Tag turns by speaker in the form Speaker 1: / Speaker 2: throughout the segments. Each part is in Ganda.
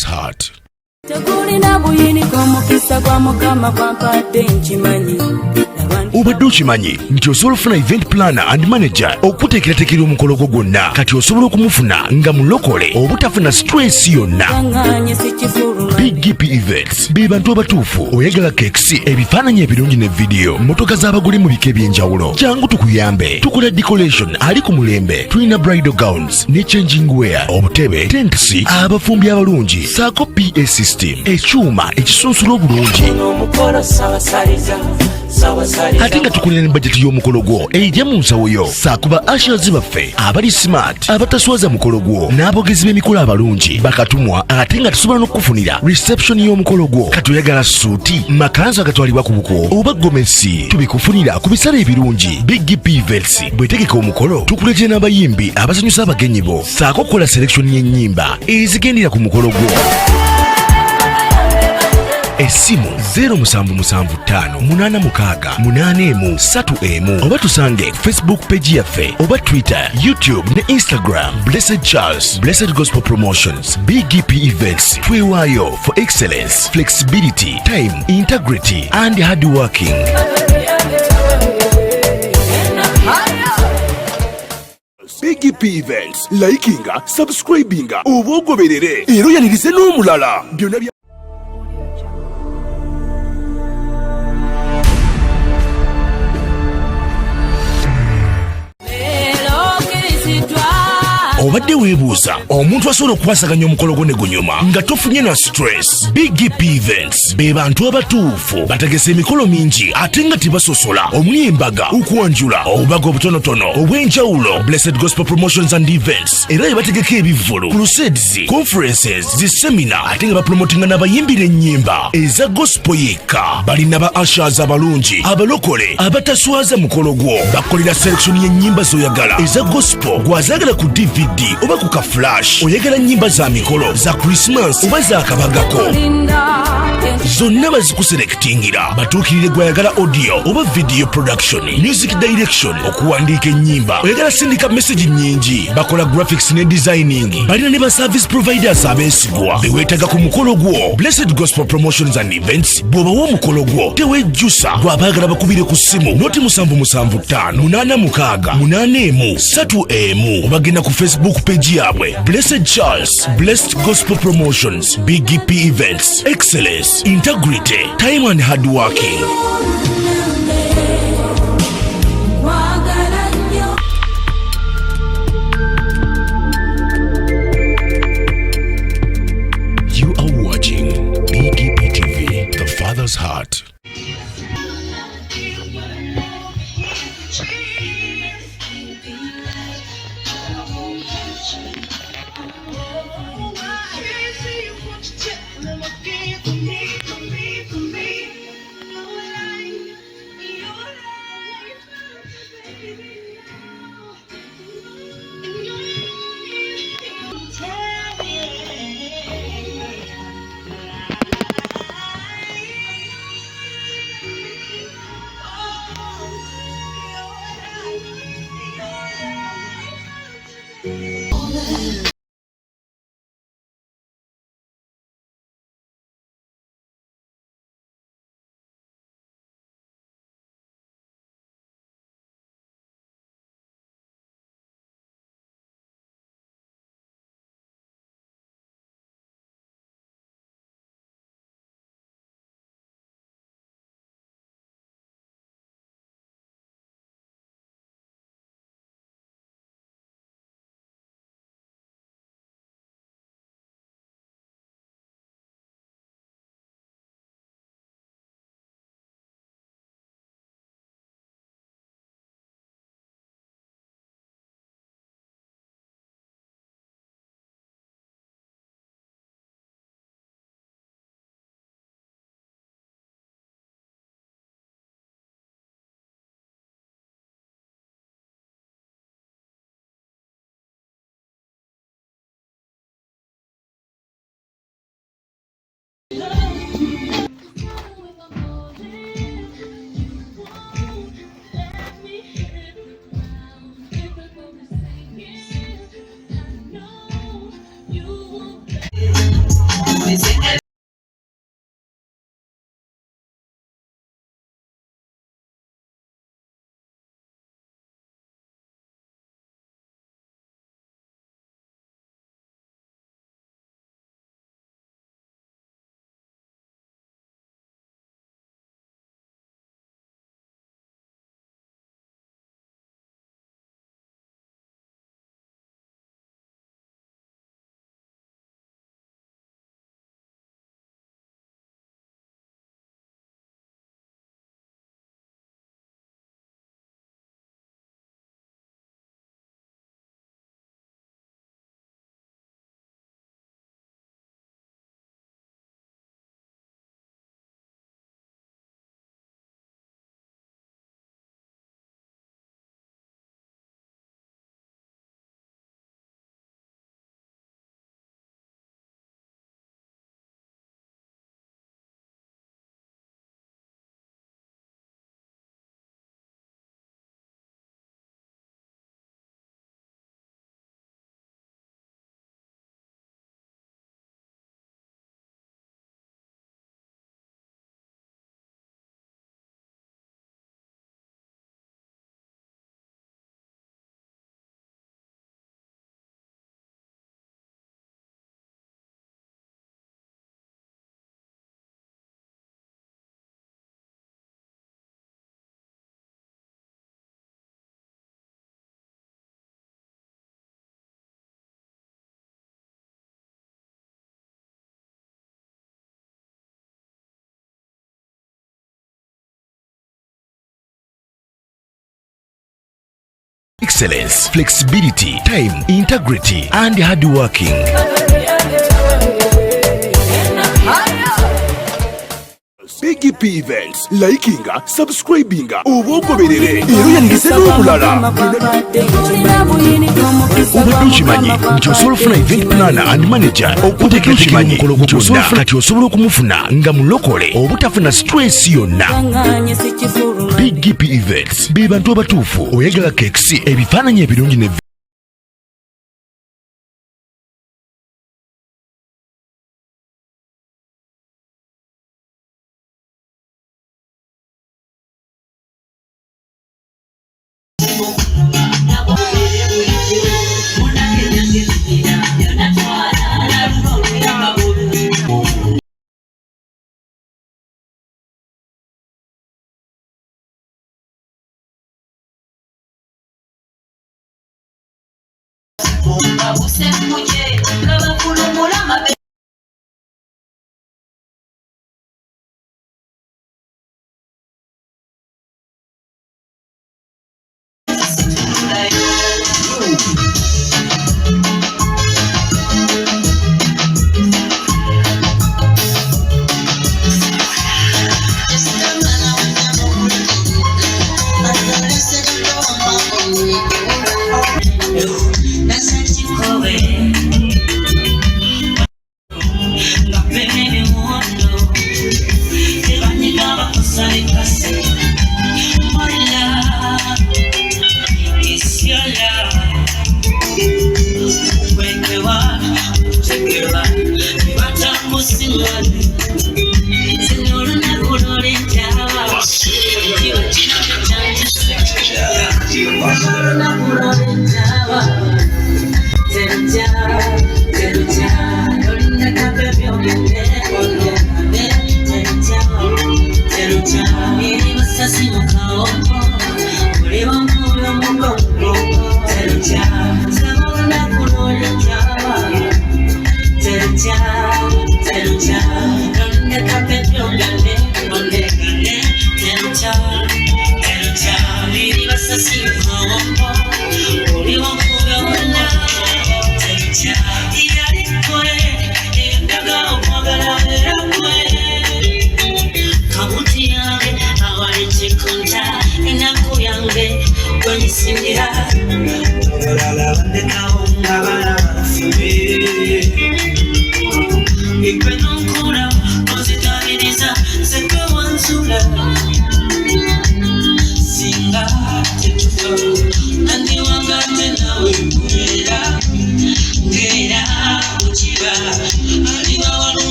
Speaker 1: father's heart. Obadde okimanyi nti osobola okufuna event planner and manager okuteekerateekera omukolo gwo gwonna kati osobola okumufuna nga mulokole obutafuna stress yonna. BGPevents be bantu abatuufu oyagala kekisi ebifaananyi ebirungi ne vidiyo motoka z'abagole mu bika eby'enjawulo jangu tukuyambe tukola decoration ali ku mulembe tulina bridal gowns ne changing wear obutebe tentsi abafumbi abalungi saako PA system ekyuma ekisunsula obulungi ate nga tukulira ne bajeti y'omukolo gwo ejja mu nsawo yo saakuba ashers baffe abali smart abataswaza mukolo gwo n'abogezi b'emikolo abalungi bakatumwa ate nga tusobola n'okufunira reception y'omukolo gwo katoyagala suuti makanzu agatwalibwa ku buko oba gomesi tubikufunira ku bisale ebirungi. BGPevents bwetegeka omukolo tukuletera n'abayimbi abasanyusa abagenyi bo saako kukola selection y'ennyimba ezigendera ku mukolo gwo. Esimu 07758681 oba tusange Facebook page yaffe oba Twitter, YouTube ne Instagram. Blessed Charles, Blessed Gospel Promotions. BGPevents twewaayo for excellence, flexibility, time, integrity and hard working. BGPevents likinga, subscribinga oba ogoberere era oyanirize n'omulala byonna. Obadde weebuuza omuntu asobola okukwasaganya omukolo gwo ne gunyuma nga tofunye na stress. BGPevents be bantu abatuufu bategesa emikolo mingi ate nga tebasosola omuli embaga, Kwanjula, obubaga obutonotono obw'enjawulo. Blessed Gospel Promotions and Events era yebategeka ebivvulu, crusades, conferences, zisemina ate nga bapromotinga n'abayimbira ennyimba eza gospel yekka. Balina ba ushers abalungi abalokole abataswaza mukolo gwo bakolera selection y'ennyimba z'oyagala eza gospel gwazagala ku DVD oba ku ka flash. Oyagala nnyimba za mikolo za Christmas oba za kabagako zonna bazikuselektingira batuukirire gwayagala audio oba video production, music direction, okuwandiika ennyimba. Oyagala sindika message nnyingi bakola graphics ne designing. Balina ne ba service providers abeesigwa beweetaga ku mukolo gwo. Blessed Gospel Promotions and Events bw'obawa omukolo gwo tewejjusa gwabaagala bakubire ku ssimu noti 77588681 obagenda ku Facebook page yabwe Blessed Charles, Blessed Gospel Promotions. BGPevents, excellence, integrity, time and hard working. You are watching BGPTV, the Father's Heart. excellence, flexibility, time, integrity, and hard working. BGPevents, likinga, subscribinga, obogoberere, ero yandize n'omulala. Obadde okimanyi nti osobola okufuna event planner and manager okuteekera omukolo gwo gwonna kati osobola okumufuna nga mulokole obutafuna stress yonna. BGPevents be bantu abatuufu oyagala cakes, ebifaananyi ebirungi ne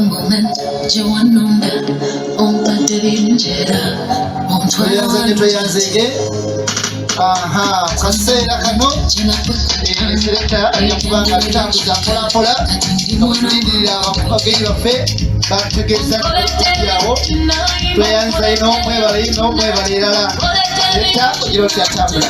Speaker 2: moment you want number on the danger on aha kaseera kano selekta ayakubanga atambuza mpolampola okulindirira abagenyi baffe bategeeza kutyawo tweyanza ino omwebala erala selekta ogira oti atambula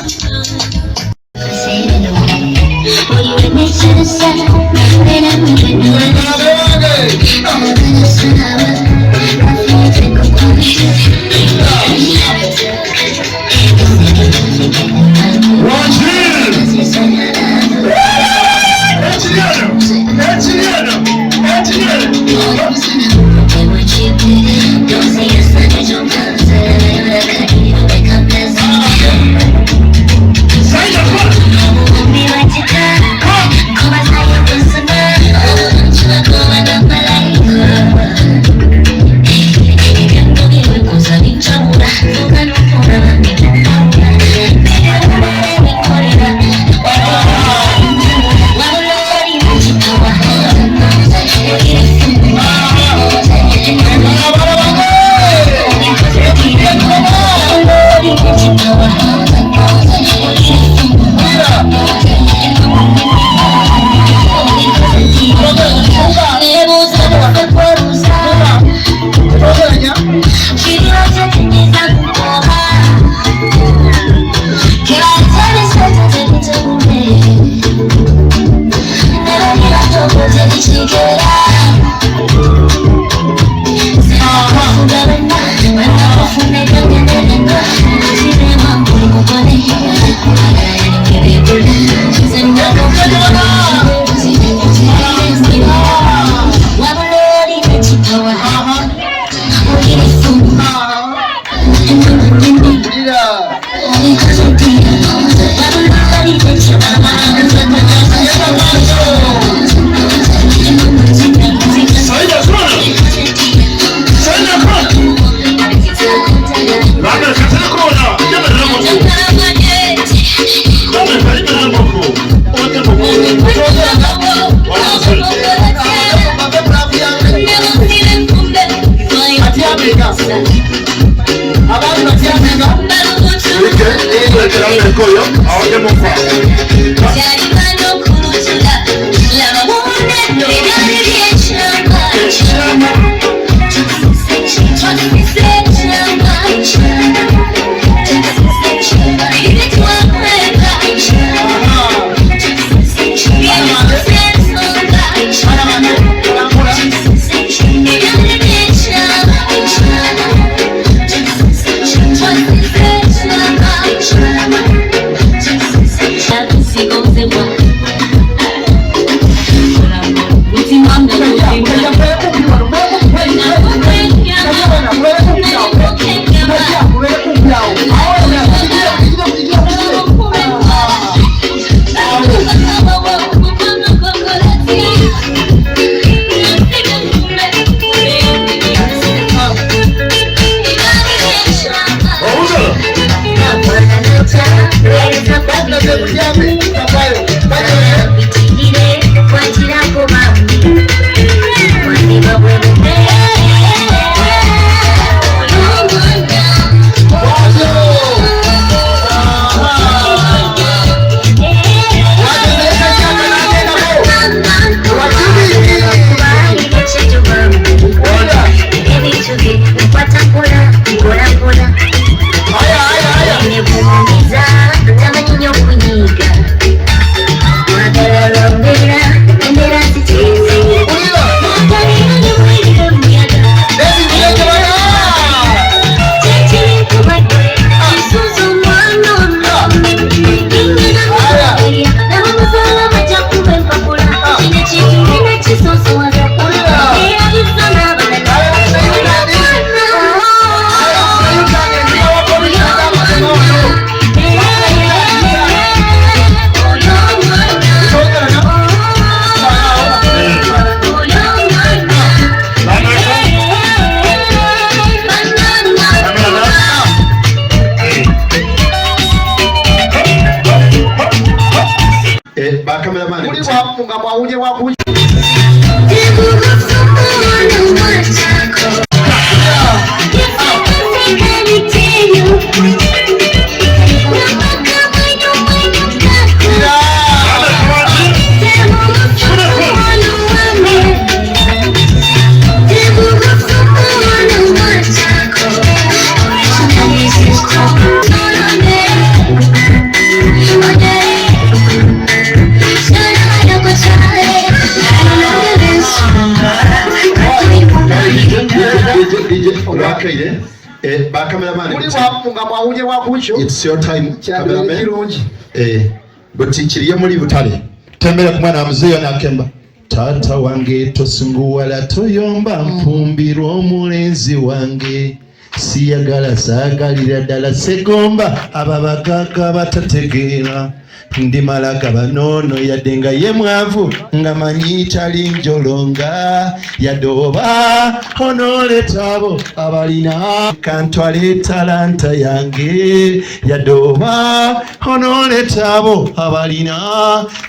Speaker 3: Bakamera mane.
Speaker 2: Muri wa munga mwa uje wa kuja.
Speaker 3: olwakaire bakameramani it's your time cameraman buti kiriye muri butale tembera ku mwana muzeyo nakemba tata wange tosunguwala toyomba mfumbirwa omulenzi wange siyagala sagalira ddala segomba ababagaka batategeera ndi malaka banono yadde nga ye mwavu nga manyi tali njolonga yadoba onoletabo abalina kantwale talanta yange yadoba onoletabo abalina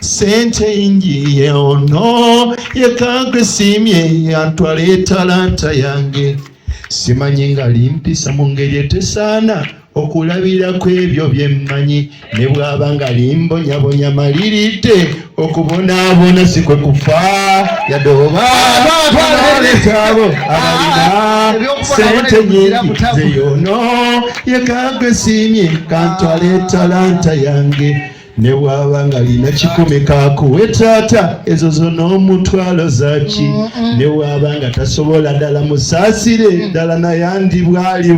Speaker 3: sente injiye ono yekagwesimye yantwale talanta yange simanyi nga limpisa mu ngeri etesaana okulabira kw'ebyo byemmanyi ne bw'aba nga limbonyabonya maliridde okubonaabona si kwe kufa yadoba twaletaabo abalina sente nyingi zeyono yekagwesimye kantwale talanta yange ne bw'aba nga lina kikumi kakuwe taata ezo zonna omutwalo zaki ne bw'aba nga tasobola ddala musaasire ddala nayandi bwali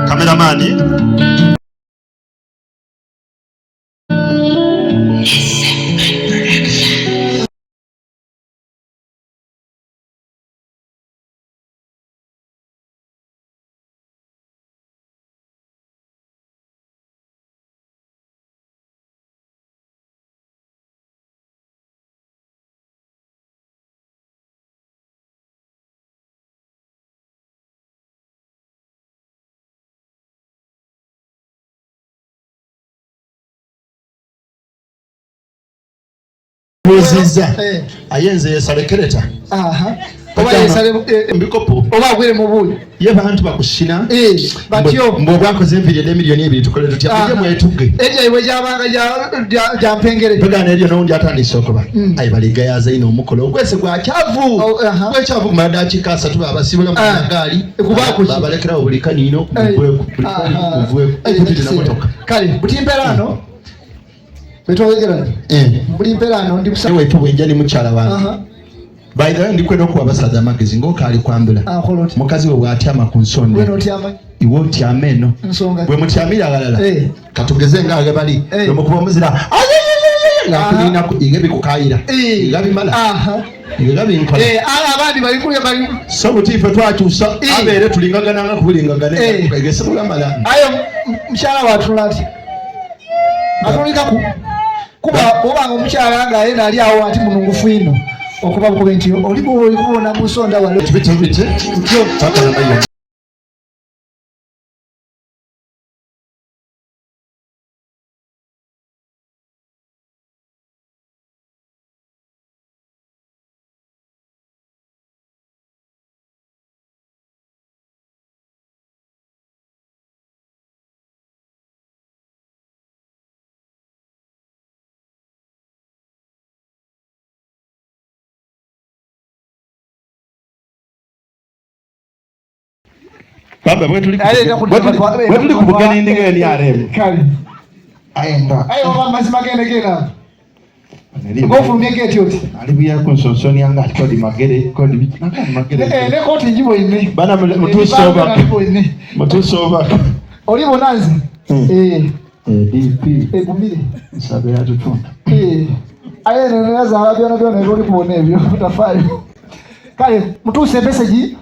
Speaker 3: kameramani Buziza ayenze yesalekereta oba yesale mbikopo oba agwire mu buyi ye bantu bakushina batyo mbo bwakoze enviri ne milioni 2 tukole tutya bye mwetuge eje iwe jabanga ja mpengere pegana eriyo no ndi atandise okuba ayi baliga yaza ino omukolo gwese gwa kyavu gwe kyavu mada chikasa tuba abasibula mu gali kubakuki babalekera obulikani ino kuvwe kuti na motoka kale butimberano betogera bulimperano ndi kusaba wetu bwenjali muchala wange by the way ndikwenda ku abasaza magazine ngokali kwambula mukazi we bwatyama ku nsonde we notyama iwo tyameno bwe mutyamira galala katugeze ngaage bali nomukuba muzira ngakulina ku igebi kukayira igabi mala igabi nkola abandi bali kulya bali so butife twakyusa abere tulingagana nga kubulingagana kugese mugambala ayo mshala watulati atulika kuba obanga omukyala nga yena ali awo ati munungufu ino okuba kuba nti oli kubona musonda wale bitibite njo takala bayo baba bwetuli kubugana indinga ni arem kali ayenda ayo mazima gene gena ngofulumye gate yoti alibuya ku nsonsoni yanga kodi magere kodi bitanga magere ne koti njibo ine bana mutusoba oli bonazi DP kumile sabe ya tutunda ayo ne naza habyona byona oli kubona ebyo tafali kale mutuse message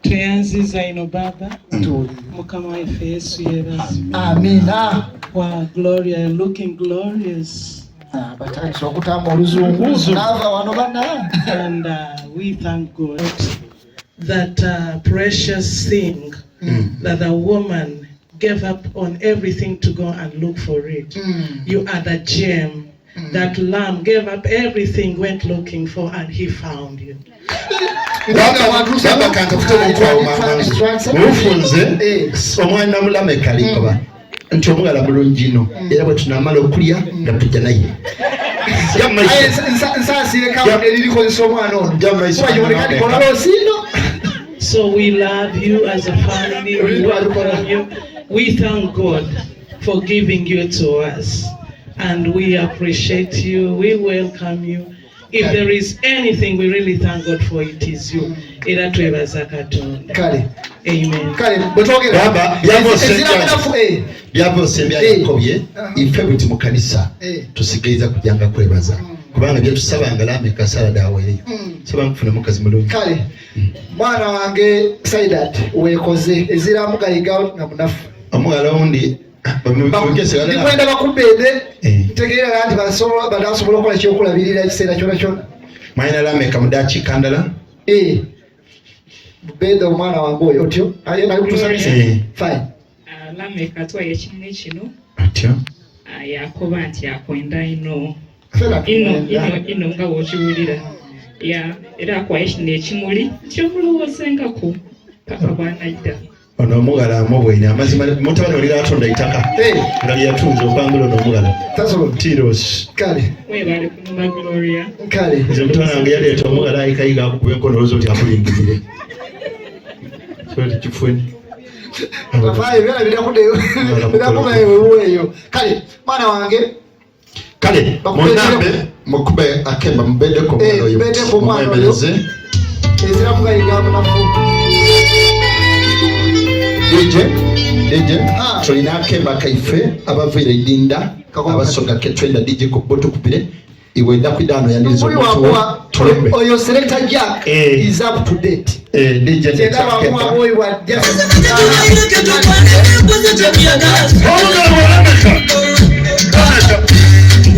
Speaker 4: Tuyanziza ino baba mukama waffe Yesu yebazi
Speaker 5: amina
Speaker 4: wa Gloria looking glorious
Speaker 5: batandise okutamba oluzungu nava wano bana
Speaker 4: and we thank God that precious thing that the woman gave up on everything to go and look for it. You are the gem that lamb gave up everything, went looking for, and he found you.
Speaker 3: Baba kanta kutoka kwa mamangu mufunze omwana LAMECH alikoba nti omugala bulungi era bwe tunamala okulya nga tujja naye nsasire kawo eriliko nsomwana ono
Speaker 4: So we love you as a family. We welcome you. We thank God for giving you to us. And we appreciate you. We welcome you. If there is anything we really thank God for, it is you. Amen.
Speaker 3: Byavose byakobye ife buti mu kanisa tusigiriza kujanga kwebaza kubanga bye tusabanga LAMECH asala dawe saba nkufuna mukazi mulungi kale mwana wange SAIDA wekoze eziramu gayiga na munafu omwala undi ndikwenda bakubede ntegeera nti badasobola okukola kyokulabirira ekiseera kyona kyona mwina LAMECH mudachi kandala bede omwana wange oyo otyo ayo nali kutusabisa fine
Speaker 6: LAMECH atwaye ekinene kino yakoba nti akwenda ino nga wokiwulira era akwaye kino ekimuli kyomulowozengako paka bwanajja ono omugala amubwene amazima mutabani olira atonda itaka nga lyatunze okwangula ono omugala tiros kale webale kunuma GLORIA kale nze mutabani wange yaleeta omugala ayikayiga akukuba enkono olowooza oti akulingirire so tikifuni Bafaye bera birakuba eweweyo kale mwana wange kale munambe mukube akemba mbede ko mwana oyo mbede ko mwana oyo ezira kugayiga munafu DJ tulina akemba kaife abavire idinda abasoga ketwenda DJ ko boto kupire iwenda kwidano yandizo mutu tulembe oyo selector Jack is up to date DJ Jack boy wa just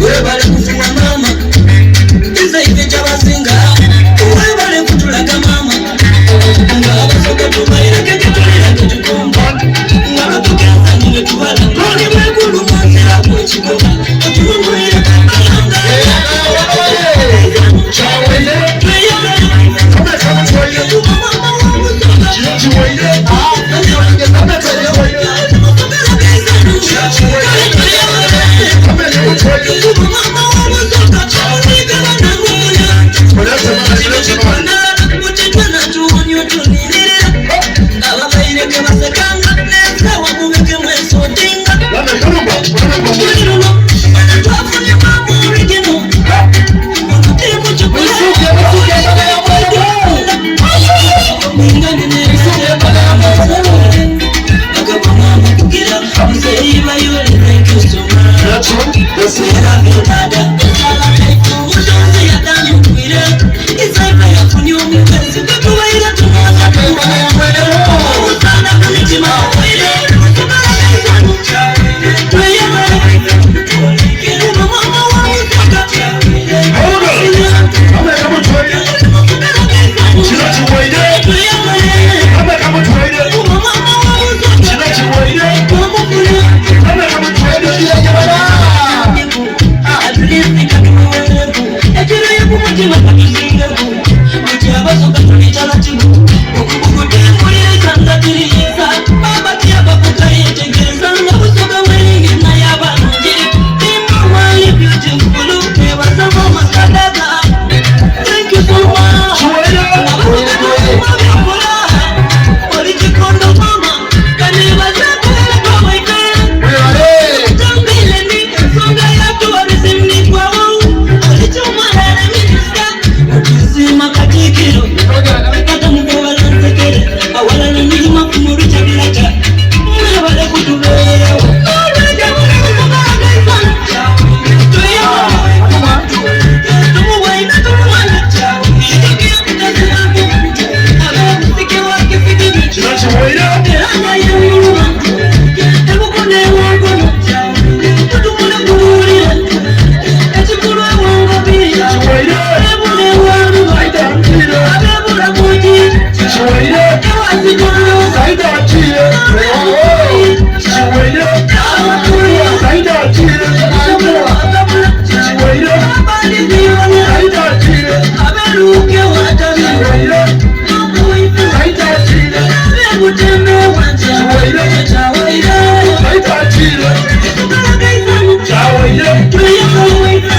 Speaker 6: webale kufuwa mama izaite chabasinga webale kutulaga mama ngabasoka tubaira keketulira tukumba ngabatukaza niwe tubala koni mwekulu mwanzira kuchikoba tukumwira kanga chawele kama chawele mama chawele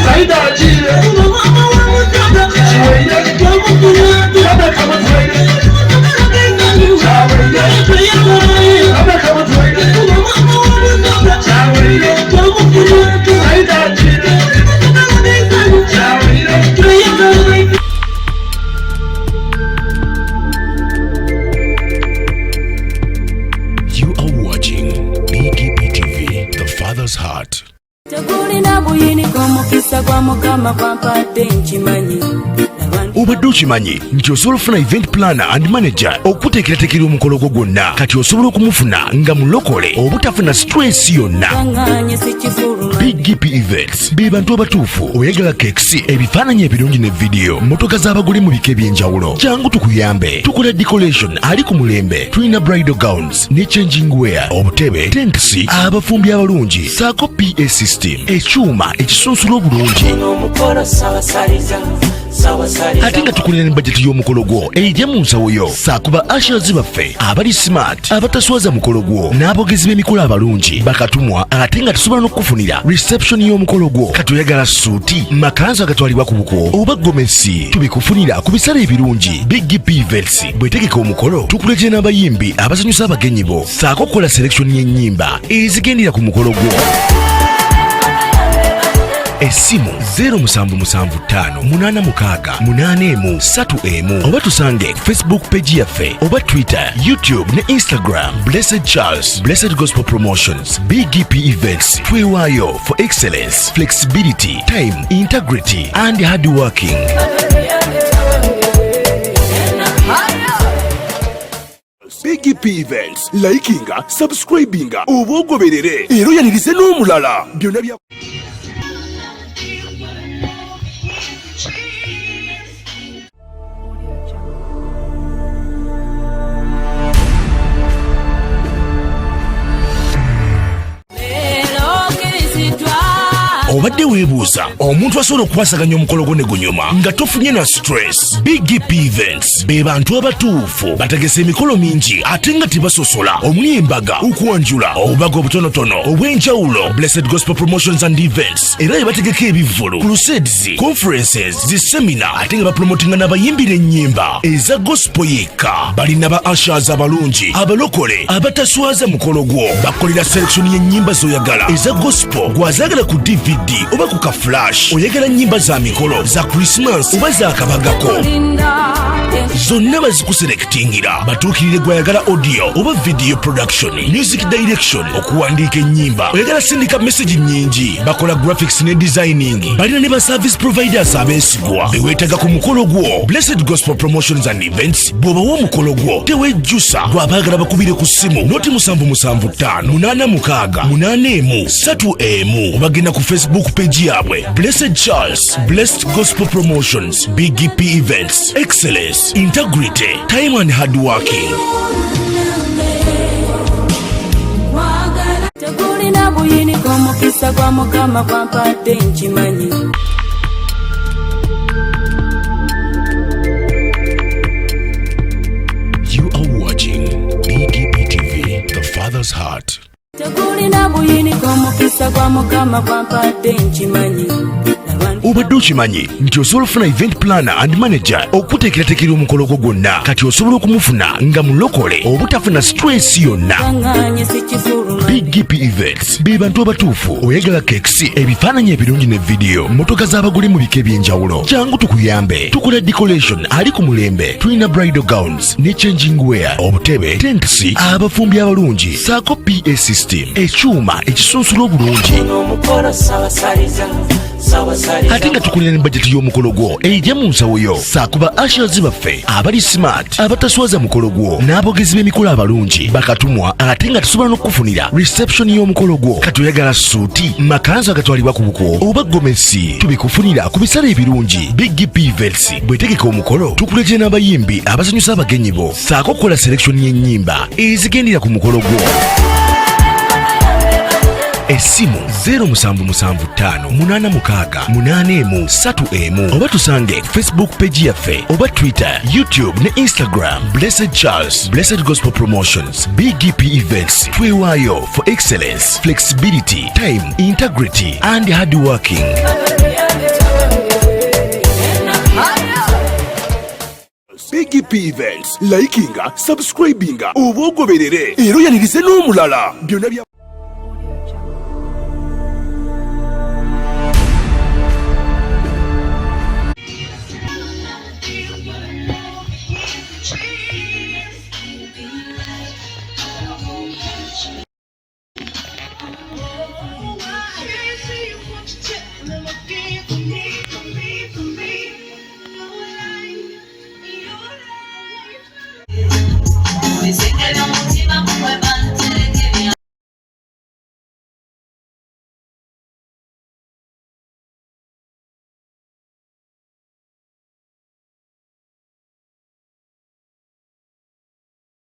Speaker 6: SAIDA
Speaker 1: obadde okimanyi nti osobola okufuna event planner and manager okuteekerateekera omukolo gwo gwonna kati osobola okumufuna nga mulokole obutafuna stress yonna. BGPevents be bantu abatuufu oyagala kekisi ebifaananyi ebirungi ne vidiyo motoka z'abagole mu bika eby'enjawulo kyangu tukuyambe tukola decoration ali ku mulembe tulina bridal gowns ne changing wear obutebe tents abafumbi abalungi saako PA system ekyuma ekisunsula obulungi ate nga tukulira ne bajeti y'omukolo gwo ejja mu nsawo yo saakuba ashers baffe abali smart abataswaza mukolo gwo n'abogezi b'emikolo abalungi bakatumwa ate nga tusobola n'okufunira reception y'omukolo gwo kati oyagala suuti makanzu agatwalibwa ku buko oba gomesi tubikufunira ku bisale ebirungi. BGPevents bwetegeka omukolo tukuletera n'abayimbi abasanyusa abagenyi bo saako kukola selection y'ennyimba ezigendera ku mukolo gwo. Essimu 07758683 oba tusange Facebook page yaffe oba Twitter, YouTube ne Instagram. Blessed Charles, Blessed Gospel Promotions, BGPevents. Twewaayo for excellence, flexibility, time, integrity and hard working. BGPevents, likinga, subscribinga, oba ogoberere era oyanirize n'omulala byonna bya obadde weebuuza omuntu asobola okukwasaganya omukolo gwo ne gunyuma nga tofunye na stress. BGPevents be bantu abatuufu bategesa emikolo mingi ate nga tebasosola omuli embaga, okwanjula, obubaga obutonotono obw'enjawulo. Blessed Gospel Promotions and Events era ebategeka ebivvulu, crusades, conferences, zisemina ate nga bapromotinga n'abayimbira ennyimba eza gospel yekka. Balina ba ushers abalungi abalokole abataswaza mukolo gwo bakolera selection y'ennyimba z'oyagala eza gospel gwazagala ku DVD oba ku ka flash. Oyagala nnyimba za mikolo za Christmas oba za kabagako zonna bazikuselektingira batuukirire gwayagala audio oba video production, music direction, okuwandiika ennyimba. Oyagala sindika message nnyingi bakola graphics ne designing. Balina ne ba service providers abeesigwa beweetaga ku mukolo gwo. Blessed Gospel Promotions and Events bw'obawa omukolo gwo tewejjusa gwabaagala bakubire ku ssimu noti 7758681 obagenda ku Facebook page yabwe Blessed Charles, Blessed Gospel Promotions, BGPevents. Excellence, integrity, time and hard working. You are watching BGP TV, the Father's Heart. Obadde okimanyi nti osobola okufuna event planner and manager okuteekerateekera omukolo gwo gwonna kati osobola okumufuna nga mulokole obutafuna stress yonna. BGPevents be bantu abatuufu oyagala kekisi ebifaananyi ebirungi ne vidiyo motoka z'abagole mu bika eby'enjawulo kyangu tukuyambe tukola decoration ali ku mulembe tulina bridal gowns ne changing wear obutebe tents abafumbi abalungi saako PA system ekyuma ekisunsula obulungi ate nga tukulira ne bajeti y'omukolo gwo ejja mu nsawo yo saakuba ashers baffe abali smart abataswaza mukolo gwo n'abogezi b'emikolo abalungi bakatumwa ate nga tusobola n'okufunira reception y'omukolo gwo kati oyagala suuti makanzu agatwalibwa ku buko oba gomesi tubikufunira ku bisale ebirungi. BGPevents bwetegeka omukolo tukuletera n'abayimbi abasanyusa abagenyi bo saako kukola selection y'ennyimba ezigendera ku mukolo gwo. Essimu 07758683 oba tusange Facebook page yaffe oba Twitter, YouTube ne Instagram. Blessed Charles, Blessed Gospel Promotions, BGPevents. Twewaayo for excellence, flexibility, time, integrity and hard working. BGPevents, likinga, subscribinga, oba ogoberere era oyanirize n'omulala byonna bya